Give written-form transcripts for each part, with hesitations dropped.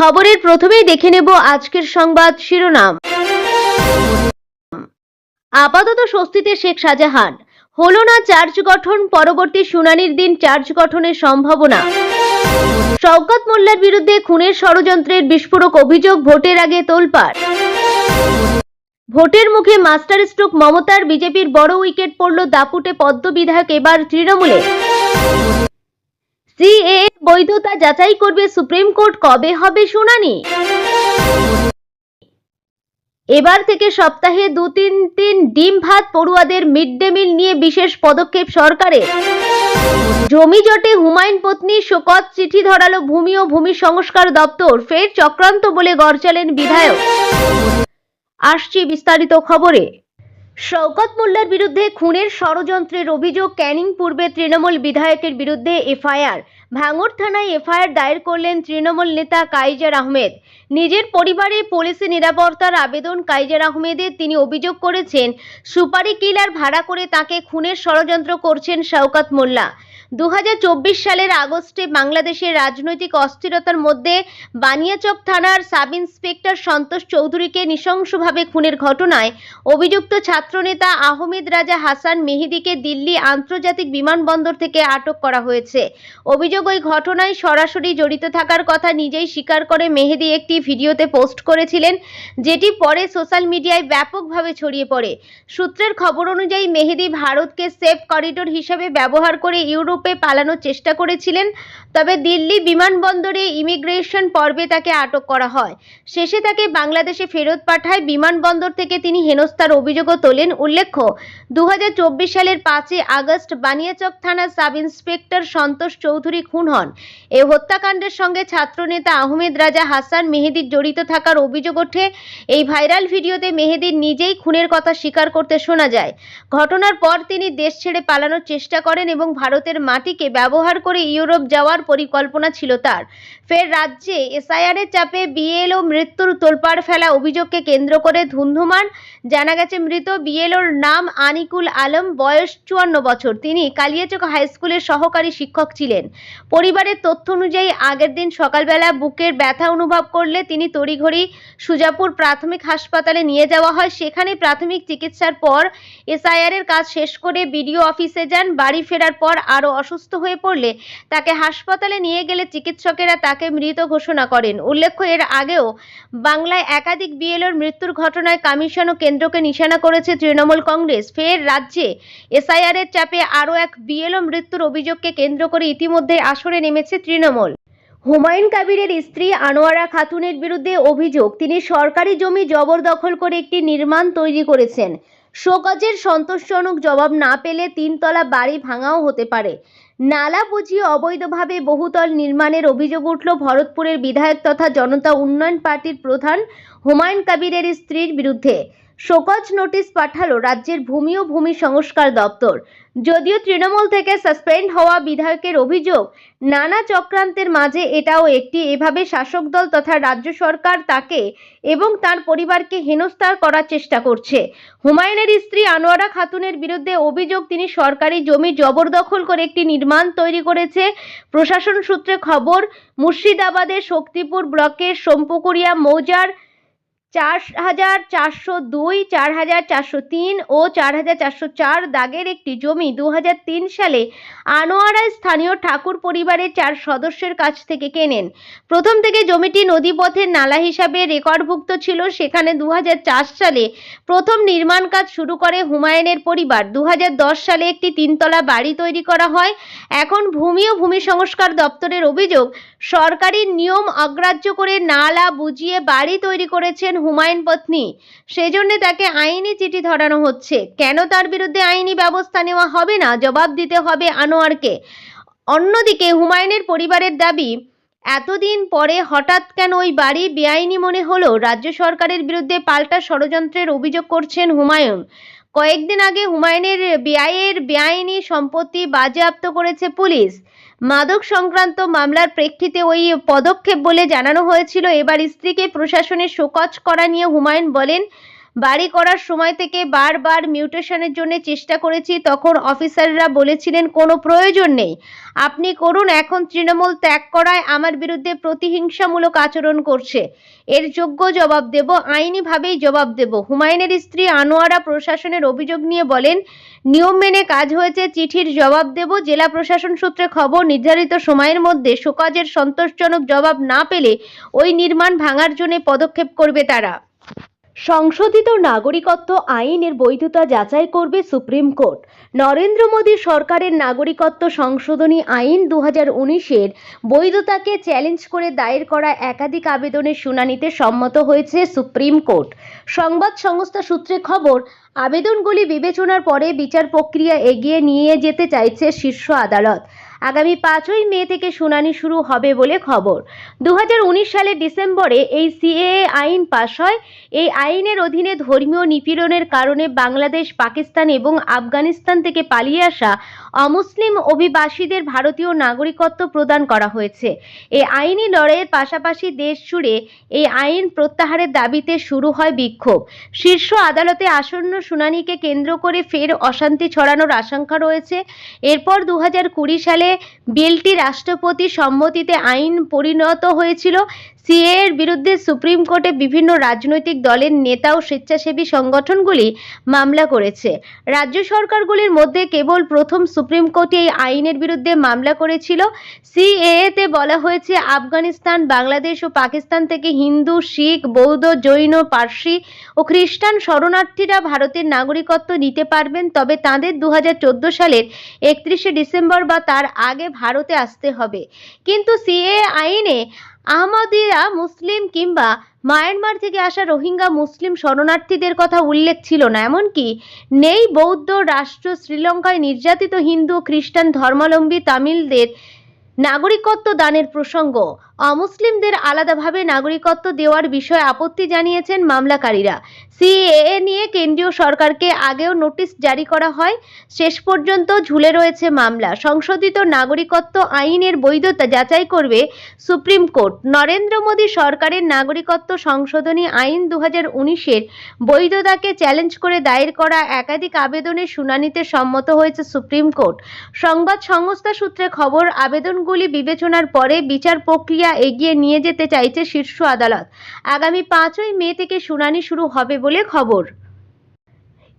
খবরের প্রথমেই দেখে নেব আজকের সংবাদ শিরোনাম। আপাতত স্বস্তিতে শেখ শাহজাহান, হলো না চার্জ গঠন, পরবর্তী শুনানির দিন চার্জ গঠনের সম্ভাবনা। শওকত মোল্লার বিরুদ্ধে খুনের ষড়যন্ত্রের বিস্ফোরক অভিযোগ, ভোটের আগে তোলপাড়। ভোটের মুখে মাস্টার স্ট্রোক মমতার, বিজেপির বড় উইকেট পড়ল দাপুটে পদ্ম বিধায়ক এবার তৃণমূলে। সিএএ বৈধতা যাচাই করবে সুপ্রিম কোর্ট, কবে হবে শুনানি? এবার থেকে সপ্তাহে 2-3 দিন ডিম ভাত পড়ুয়াদের মিড ডে মিল নিয়ে বিশেষ পদক্ষেপ সরকারের। জমি জটে হুমায়ুন পত্নী, শোকত চিঠি ধরালো ভূমি ও ভূমি সংস্কার দপ্তর, ফের চক্রান্ত বলে গড়চালেন বিধায়ক। আসছি বিস্তারিত খবরে। শওকত মোল্লার বিরুদ্ধে খুনের ষড়যন্ত্রের অভিযোগ, ক্যানিং পূর্বে তৃণমূল বিধায়কের বিরুদ্ধে এফআইআর। ভাঙড় থানায় এফআইআর দায়ের করলেন তৃণমূল নেতা কাইজার আহমেদ। নিজের পরিবারে পুলিশি নিরাপত্তার আবেদন কাইজার আহমেদের। তিনি অভিযোগ করেছেন, সুপারি কিলার ভাড়া করে তাকে খুনের ষড়যন্ত্র করছেন শওকত মোল্লা। 2024 সালের আগস্টে বাংলাদেশের রাজনৈতিক অস্থিরতার মধ্যে বানিয়াচক থানার সাব ইন্সপেক্টর সন্তোষ চৌধুরীকে নৃশংসভাবে খুনের ঘটনায় অভিযুক্ত ছাত্রনেতা আহমেদ রাজা হাসান মেহেদীকে দিল্লি আন্তর্জাতিক বিমানবন্দর থেকে আটক করা হয়েছে। অভিযোগ, ওই ঘটনায় সরাসরি জড়িত থাকার কথা নিজেই স্বীকার করে মেহেদী একটি ভিডিওতে পোস্ট করেছিলেন, যেটি পরে সোশ্যাল মিডিয়ায় ব্যাপকভাবে ছড়িয়ে পড়ে। সূত্রের খবর অনুযায়ী মেহেদী ভারতকে সেফ করিডোর হিসেবে ব্যবহার করে ইউরোপে পালানোর চেষ্টা করেছিলেন, তবে দিল্লি বিমানবন্দরে ইমিগ্রেশন পর্বে তাকে আটক করা হয়। শেষে তাকে বাংলাদেশে ফেরত পাঠায়। বিমানবন্দর থেকে তিনি হেনস্থার অভিযোগও তোলেন। উল্লেখ্য, 2024 সালের 5 আগস্ট বানিয়াচক থানার সাব ইন্সপেক্টর সন্তোষ চৌধুরী খুন হন। এই হত্যাকাণ্ডের সঙ্গে ছাত্রনেতা আহমেদ রাজা হাসান মেহেদীর জড়িত থাকার অভিযোগ ওঠে। এই ভাইরাল ভিডিওতে মেহেদীর নিজেই খুনের কথা স্বীকার করতে শোনা যায়। ঘটনার পর তিনি দেশ ছেড়ে পালানোর চেষ্টা করেন এবং ভারতের মাটিকে ব্যবহার করে ইউরোপ যাওয়ার পরিকল্পনা ছিল তার। ফের রাজ্যে এসআইআরের চাপে বিএলও মৃত্যুর তোলপাড় ফেলা অভিযোগকে কেন্দ্র করে ধুন্ধুমার। জানা গেছে, মৃত বিএলওর নাম আনিকুল আলম, বয়স 54 বছর। তিনি কালিয়াচক হাই স্কুলের সহকারী শিক্ষক ছিলেন। পরিবারের তথ্য অনুযায়ী আগের দিন সকালবেলা বুকের ব্যথা অনুভব করলে তিনি তড়িঘড়ি সুজাপুর প্রাথমিক হাসপাতালে নিয়ে যাওয়া হয়। সেখানে প্রাথমিক চিকিৎসার পর এসআইআরের কাজ শেষ করে বিডিও অফিসে যান। বাড়ি ফেরার পর আরও অসুস্থ হয়ে পড়লে তাকে হাসপাতালে নিয়ে গেলে চিকিৎসকেরা তাকে মৃত ঘোষণা করেন। উল্লেখ্য, এর আগেও বাংলায় একাধিক বিএলওর মৃত্যুর ঘটনায় কমিশন ও কেন্দ্রকে নিশানা করেছে তৃণমূল কংগ্রেস। ফের রাজ্যে এসআইআরের চাপে আরও এক বিএলও মৃত্যুর অভিযোগকে কেন্দ্র করে ইতিমধ্যে আসরে নেমেছে তৃণমূল। হুমায়ুন কবিরের স্ত্রী আনোয়ারা খাতুনের বিরুদ্ধে অভিযোগ, তিনি সরকারি জমি জবরদখল করে একটি নির্মাণ তৈরি করেছেন। শোকজের সন্তোষজনক জবাব না পেলে 3 তলা বাড়ি ভাঙাও হতে পারে। নালা বুঝিয়ে অবৈধভাবে বহুতল নির্মাণের অভিযোগ উঠল ভরতপুরের বিধায়ক তথা জনতা উন্নয়ন পার্টির প্রধান হুমায়ুন কবিরের স্ত্রীর বিরুদ্ধে। শোকজ নোটিশ পাঠালো রাজ্যের ভূমি ও ভূমি সংস্কার দপ্তর। যদিও তৃণমূল থেকে সাসপেন্ড হওয়া বিধায়কের অভিযোগ, নানা চক্রান্তের মাঝে এটাও একটি। এভাবে শাসক দল তথা রাজ্য সরকার তাকে এবং তার পরিবারকে হেনস্থা করার চেষ্টা করছে। হুমায়ুনের স্ত্রী আনোয়ারা খাতুনের বিরুদ্ধে অভিযোগ, তিনি সরকারি জমি জবরদখল করে একটি নির্মাণ তৈরি করেছে। প্রশাসন সূত্রে খবর, মুর্শিদাবাদের শক্তিপুর ব্লকের সোমপুকুরিয়া মৌজার 4402, 4403 ও 4404 দাগের একটি জমি 2003 সালে আনোয়ারা স্থানীয় ঠাকুর পরিবারের 4 সদস্যের কাছ থেকে কেনেন। প্রথম থেকে জমিটি নদীপথের নালা হিসাবে রেকর্ডভুক্ত ছিল। সেখানে 2004 সালে প্রথম নির্মাণ কাজ শুরু করে হুমায়ুনের পরিবার। 2010 সালে একটি 3 তলা বাড়ি তৈরি করা হয়। এখন ভূমি ও ভূমি সংস্কার দপ্তরের অভিযোগ, সরকারি নিয়ম অগ্রাহ্য করে নালা বুঝিয়ে বাড়ি তৈরি করেছেন হুমায়ুন পত্নী। সেজন্য তাকে আইনি চিঠি ধরানো হচ্ছে। কেন তার বিরুদ্ধে আইনি ব্যবস্থা নেওয়া হবে না, জবাব দিতে হবে আনোয়ারকে। অন্যদিকে হুমায়ুনের পরিবারের দাবি, এতদিন পরে হঠাৎ কেন ওই বাড়ি বেআইনি মনে হলো? রাজ্য সরকারের বিরুদ্ধে পাল্টা ষড়যন্ত্রের অভিযোগ করছেন হুমায়ুন। কয়েকদিন আগে হুমায়ুনের বেআইনি সম্পত্তি বাজেয়াপ্ত করেছে পুলিশ। মাদক সংক্রান্ত মামলার প্রেক্ষিতে ওই পদক্ষেপ বলে জানানো হয়েছিল। এবার স্ত্রীকে প্রশাসনের শোকজ করা নিয়ে হুমায়ুন বলেন, বাড়ি করার সময় থেকে বারবার মিউটেশনের জন্য চেষ্টা করেছি, তখন অফিসাররা বলেছিলেন কোনো প্রয়োজন নেই, আপনি করুন। এখন তৃণমূল ত্যাগ করায় আমার বিরুদ্ধে প্রতিহিংসামূলক আচরণ করছে, এর যোগ্য জবাব দেব, আইনিভাবেই জবাব দেব। হুমায়ুনের স্ত্রী আনোয়ারা প্রশাসনের অভিযোগ নিয়ে বলেন, নিয়ম মেনে কাজ হয়েছে, চিঠির জবাব দেব। জেলা প্রশাসন সূত্রে খবর, নির্ধারিত সময়ের মধ্যে শোকজের সন্তোষজনক জবাব না পেলে ওই নির্মাণ ভাঙার জন্য পদক্ষেপ করবে তারা। সংশোধিত নাগরিকত্ব আইনের বৈধতা যাচাই করবে সুপ্রিম কোর্ট। নরেন্দ্র মোদী সরকারের নাগরিকত্ব সংশোধনী আইন 2019-এর বৈধতাকে চ্যালেঞ্জ করে দায়ের করা একাধিক আবেদনের শুনানিতে সম্মত হয়েছে সুপ্রিম কোর্ট। সংবাদ সংস্থা সূত্রে খবর, আবেদনগুলি বিবেচনার পরে বিচার প্রক্রিয়া এগিয়ে নিয়ে যেতে চাইছে শীর্ষ আদালত। আগামী 5ই মে থেকে শুনানি শুরু হবে বলে খবর। 2019 সালের ডিসেম্বরে এই সিএএ আইন পাশ হয়। এই আইনের অধীনে ধর্মীয় নিপীড়নের কারণে বাংলাদেশ, পাকিস্তান এবং আফগানিস্তান থেকে পালিয়ে আসা অমুসলিম অভিবাসীদের ভারতীয় নাগরিকত্ব প্রদান করা হয়েছে। এই আইনি লড়াইয়ের পাশাপাশি দেশ জুড়ে এই আইন প্রত্যাহারের দাবিতে শুরু হয় বিক্ষোভ। শীর্ষ আদালতে আসন্ন শুনানিকে কেন্দ্র করে ফের অশান্তি ছড়ানোর আশঙ্কা রয়েছে। এরপর 2020 সালে বিলটি রাষ্ট্রপতি সম্মতিতে আইন পরিণত হয়েছিল। সিএএ এর বিরুদ্ধে সুপ্রিম কোর্টে বিভিন্ন রাজনৈতিক দলের নেতা ও স্বেচ্ছাসেবী সংগঠনগুলি মামলা করেছে। রাজ্য সরকারগুলির মধ্যে কেবল প্রথম সুপ্রিম কোর্টে এই আইনের বিরুদ্ধে মামলা করেছিল। সিএএতে বলা হয়েছে, আফগানিস্তান, বাংলাদেশ ও পাকিস্তান থেকে হিন্দু, শিখ, বৌদ্ধ, জৈন, পার্সি ও খ্রিস্টান শরণার্থীরা ভারতের নাগরিকত্ব নিতে পারবেন, তবে তাঁদের 2014 সালের 31শে ডিসেম্বর বা তার আগে ভারতে আসতে হবে। কিন্তু সিএএ আইনে আহমদিয়া মুসলিম কিংবা মায়ানমার থেকে আসা রোহিঙ্গা মুসলিম শরণার্থীদের কথা উল্লেখ ছিল না। এমনকি নেই বৌদ্ধ রাষ্ট্র শ্রীলঙ্কায় নির্যাতিত হিন্দু ও খ্রিস্টান ধর্মাবলম্বী তামিলদের নাগরিকত্ব দানের প্রসঙ্গ। অমুসলিমদের আলাদাভাবে নাগরিকত্ব দেওয়ার বিষয়ে আপত্তি জানিয়েছেন মামলাকারীরা। সিএএ নিয়ে কেন্দ্রীয় সরকারকে আগেও নোটিশ জারি করা হয়, শেষ পর্যন্ত ঝুলে রয়েছে মামলা। সংশোধিত নাগরিকত্ব আইনের বৈধতা যাচাই করবে সুপ্রিম কোর্ট। নরেন্দ্র মোদী সরকারের নাগরিকত্ব সংশোধনী আইন 2019-এর বৈধতাকে চ্যালেঞ্জ করে দায়ের করা একাধিক আবেদনের শুনানিতে সম্মত হয়েছে সুপ্রিম কোর্ট। সংবাদ সংস্থা সূত্রে খবর, আবেদনগুলি বিবেচনার পরে বিচার প্রক্রিয়া এগিয়ে নিয়ে যেতে চাইছে শীর্ষ আদালত। আগামী 5ই মে থেকে শুনানি শুরু হবে বলে খবর।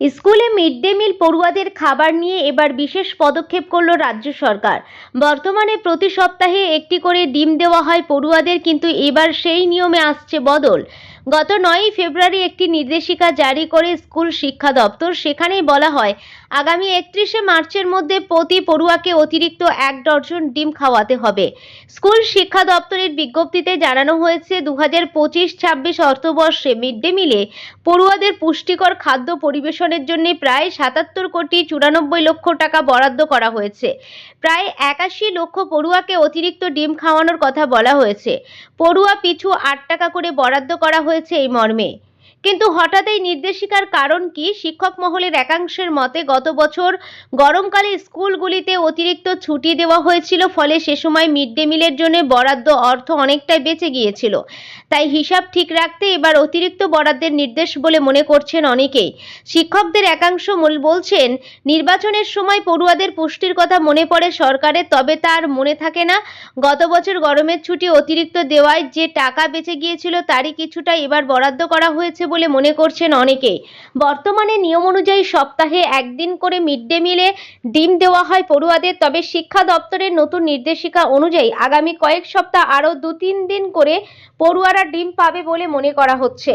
স্কুলে মিড ডে মিল পড়ুয়াদের খাবার নিয়ে এবার বিশেষ পদক্ষেপ করল রাজ্য সরকার। বর্তমানে প্রতি সপ্তাহে একটি করে ডিম দেওয়া হয় পড়ুয়াদের, কিন্তু এবার সেই নিয়মে আসছে বদল। গত 9ই ফেব্রুয়ারি একটি নির্দেশিকা জারি করে স্কুল শিক্ষা দপ্তর। সেখানেই বলা হয়, আগামী 31শে মার্চের মধ্যে প্রতি পড়ুয়াকে অতিরিক্ত 1 ডজন ডিম খাওয়াতে হবে। স্কুল শিক্ষা দপ্তরের বিজ্ঞপ্তিতে জানানো হয়েছে, 2025-26 অর্থবর্ষে মিড ডে মিলে পড়ুয়াদের পুষ্টিকর খাদ্য পরিবেশনের জন্য প্রায় 77,94,00,00,000 টাকা বরাদ্দ করা হয়েছে। প্রায় 81 লক্ষ পড়ুয়াকে অতিরিক্ত ডিম খাওয়ানোর কথা বলা হয়েছে। পড়ুয়া পিছু 8 টাকা করে বরাদ্দ করা হয়েছে এই মর্মে। কিন্তু হঠাৎ এই নির্দেশিকার কারণ কি? শিক্ষক মহলের একাংশের মতে, গত বছর গরমকালে স্কুলগুলিতে অতিরিক্ত ছুটি দেওয়া হয়েছিল, ফলে সে সময় মিড ডে মিলের জন্য বরাদ্দ অর্থ অনেকটাই বেঁচে গিয়েছিল। তাই হিসাব ঠিক রাখতে এবার অতিরিক্ত বরাদ্দের নির্দেশ বলে মনে করছেন অনেকেই। শিক্ষকদের একাংশ বলছেন, নির্বাচনের সময় পড়ুয়াদের পুষ্টির কথা মনে পড়ে সরকারের, তবে তার মনে থাকে না গত বছর গরমের ছুটি অতিরিক্ত দেওয়ায় যে টাকা বেঁচে গিয়েছিল তারই কিছুটা এবার বরাদ্দ করা হয়েছে বলে মনে করছেন অনেকেই। বর্তমানে নিয়ম অনুযায়ী সপ্তাহে একদিন করে মিড ডে মিলে ডিম দেওয়া হয় পড়ুয়াদের, তবে শিক্ষা দপ্তরের নতুন নির্দেশিকা অনুযায়ী আগামী কয়েক সপ্তাহ আরও 2-3 দিন করে পড়ুয়ারা ডিম পাবে বলে মনে করা হচ্ছে।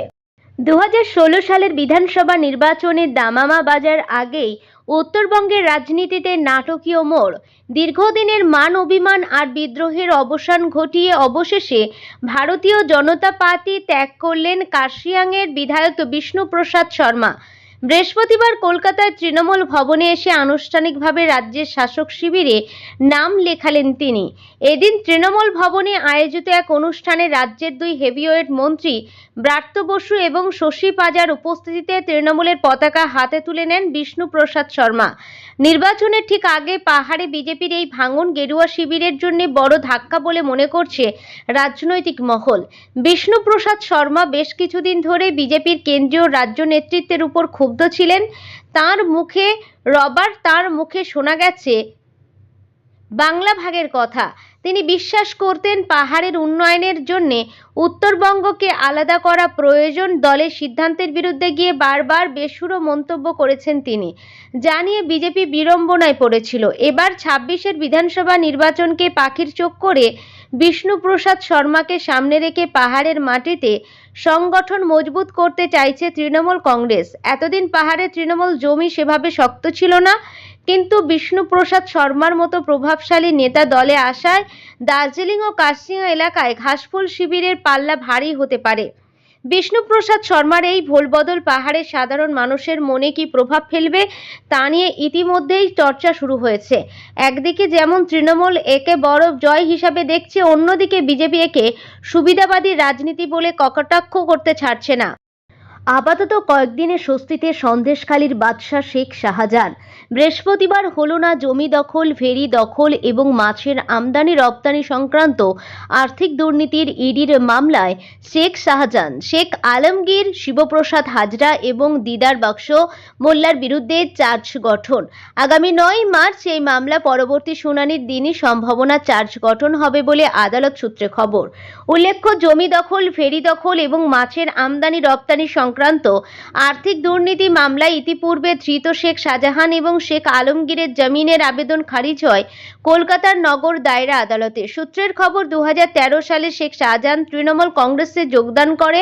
2016 সালের বিধানসভা নির্বাচনে দামামা বাজার আগেই উত্তরবঙ্গের রাজনীতিতে নাটকীয় মোড়। দীর্ঘদিনের মান অভিমান আর বিদ্রোহের অবসান ঘটিয়ে অবশেষে ভারতীয় জনতা পার্টি ত্যাগ করলেন কার্শিয়াংয়ের বিধায়ক বিষ্ণু প্রসাদ শর্মা। বৃহস্পতিবার কলকাতার তৃণমূল ভবনে এসে আনুষ্ঠানিকভাবে রাজ্যের শাসক শিবিরে নাম লেখালেন তিনি। এদিন তৃণমূল ভবনে আয়োজিত এক অনুষ্ঠানে রাজ্যের দুই হেভিওয়েট মন্ত্রী ব্রাত্য বসু এবং শশী পাজার উপস্থিতিতে তৃণমূলের পতাকা হাতে তুলে নেন বিষ্ণুপ্রসাদ শর্মা। নির্বাচনের ঠিক আগে পাহাড়ে বিজেপির এই ভাঙন গেরুয়া শিবিরের জন্য বড় ধাক্কা বলে মনে করছে রাজনৈতিক মহল। বিষ্ণুপ্রসাদ শর্মা বেশ কিছুদিন ধরে বিজেপির কেন্দ্রীয় রাজ্য নেতৃত্বের উপর ক্ষুব্ধ ছিলেন। তার মুখে শোনা গেছে বাংলা ভাগের কথা। তিনি বিশ্বাস করতেন পাহাড়ের উন্নয়নের জন্য উত্তরবঙ্গকে আলাদা করা প্রয়োজন। দলের সিদ্ধান্তের বিরুদ্ধে গিয়ে বারবার বেসুরো মন্তব্য করেছেন তিনি, জানিয়ে বিজেপি বিড়ম্বনায় পড়েছিল। এবার ২৬-এর বিধানসভা নির্বাচনকে পাখির চোখ করে বিষ্ণুপ্রসাদ শর্মাকে সামনে রেখে পাহাড়ের মাটিতে সংগঠন মজবুত করতে চাইছে তৃণমূল কংগ্রেস। এতদিন পাহাড়ের তৃণমূল জমি সেভাবে শক্ত ছিল না, কিন্তু বিষ্ণুপ্রসাদ শর্মার মতো প্রভাবশালী নেতা দলে আসায় দার্জিলিং ও কার্শিয়াং এলাকায় ঘাসফুল শিবিরের পাল্লা ভারী হতে পারে। বিষ্ণুপ্রসাদ শর্মার এই ভোলবদল পাহাড়ের সাধারণ মানুষের মনে কি প্রভাব ফেলবে তা নিয়ে ইতিমধ্যেই চর্চা শুরু হয়েছে। একদিকে যেমন তৃণমূল একে বড় জয় হিসাবে দেখছে, অন্যদিকে বিজেপি একে সুবিধাবাদী রাজনীতি বলে কটাক্ষ করতে ছাড়ছে না। আপাতত কয়েকদিনের স্বস্তিতে সন্দেশখালীর বাদশা শেখ শাহজাহান। বৃহস্পতিবার হলো না জমি দখল, ফেরি দখল এবং মাছের আমদানি রপ্তানি সংক্রান্ত আর্থিক দুর্নীতির ইডির মামলায় শেখ শাহজাহান, শেখ আলমগীর, শিবপ্রসাদ হাজরা এবং দিদার বক্স মোল্লার বিরুদ্ধে চার্জ গঠন। আগামী ৯ মার্চ এই মামলা পরবর্তী শুনানির দিনই সম্ভাবনা চার্জ গঠন হবে বলে আদালত সূত্রে খবর। উল্লেখ্য, জমি দখল, ফেরি দখল এবং মাছের আমদানি রপ্তানি সংক্রান্ত আর্থিক দুর্নীতি মামলায় ইতিপূর্বে ধৃত শেখ শাহজাহান এবং শেখ আলমগীরের জামিনের আবেদন খারিজ হয় কলকাতার নগর দায়রা আদালতে। সূত্রের খবর, ২০১৩ সালে শেখ শাহজাহান তৃণমূল কংগ্রেসে যোগদান করে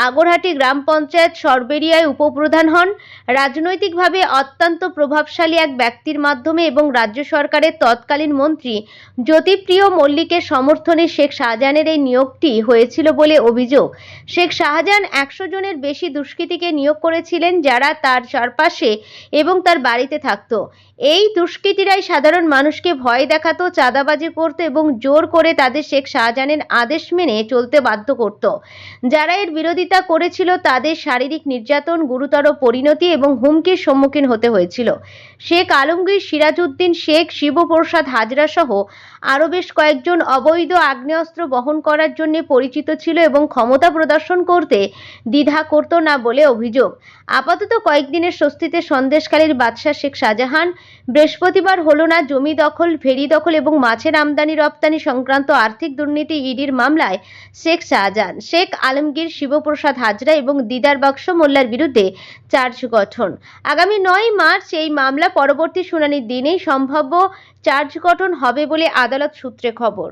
আগরহাটি গ্রাম পঞ্চায়েত সরবেরিয়ায় উপপ্রধান হন। রাজনৈতিকভাবে অত্যন্ত প্রভাবশালী এক ব্যক্তির মাধ্যমে এবং রাজ্য সরকারের তৎকালীন মন্ত্রী জ্যোতিপ্রিয় মল্লিকের সমর্থনে শেখ শাহজাহানের এই নিয়োগটি হয়েছিল বলে অভিযোগ। শেখ শাহজাহান ১০০ জনের বেশি দুষ্কৃতীকে নিয়োগ করেছিলেন, যারা তার চারপাশে এবং তার বাড়িতে থাকত। এই দুষ্কৃতীরাই সাধারণ মানুষকে ভয় দেখাতো, চাঁদাবাজি করত এবং জোর করে তাদের শেখ শাহজাহানের আদেশ মেনে চলতে বাধ্য করত। যারা এর বিরোধিতা করেছিল তাদের শারীরিক নির্যাতন, গুরুতর পরিণতি এবং হুমকির সম্মুখীন হতে হয়েছিল। শেখ আলমগীর, সিরাজউদ্দিন শেখ, শিবপ্রসাদ হাজরা সহ আরও বেশ কয়েকজন অবৈধ আগ্নেয়াস্ত্র বহন করার জন্য পরিচিত ছিল এবং ক্ষমতা প্রদর্শন করতে দ্বিধা করত না বলে অভিযোগ। আপাতত কয়েকদিনের স্বস্তিতে সন্দেশখালীর বাদশা শেখ শাহজাহান। বৃহস্পতিবার হলো না জমি দখল, ফেরি দখল এবং মাছের আমদানি রপ্তানি সংক্রান্ত আর্থিক দুর্নীতি ইডির মামলায় শেখ শাহজাহান, শেখ আলমগীর, শিবপ্রসাদ হাজরা এবং দিদার বক্স মোল্লার বিরুদ্ধে চার্জ গঠন। আগামী ৯ মার্চ এই মামলা পরবর্তী শুনানির দিনেই সম্ভাব্য চার্জ গঠন হবে বলে আদালত সূত্রে খবর।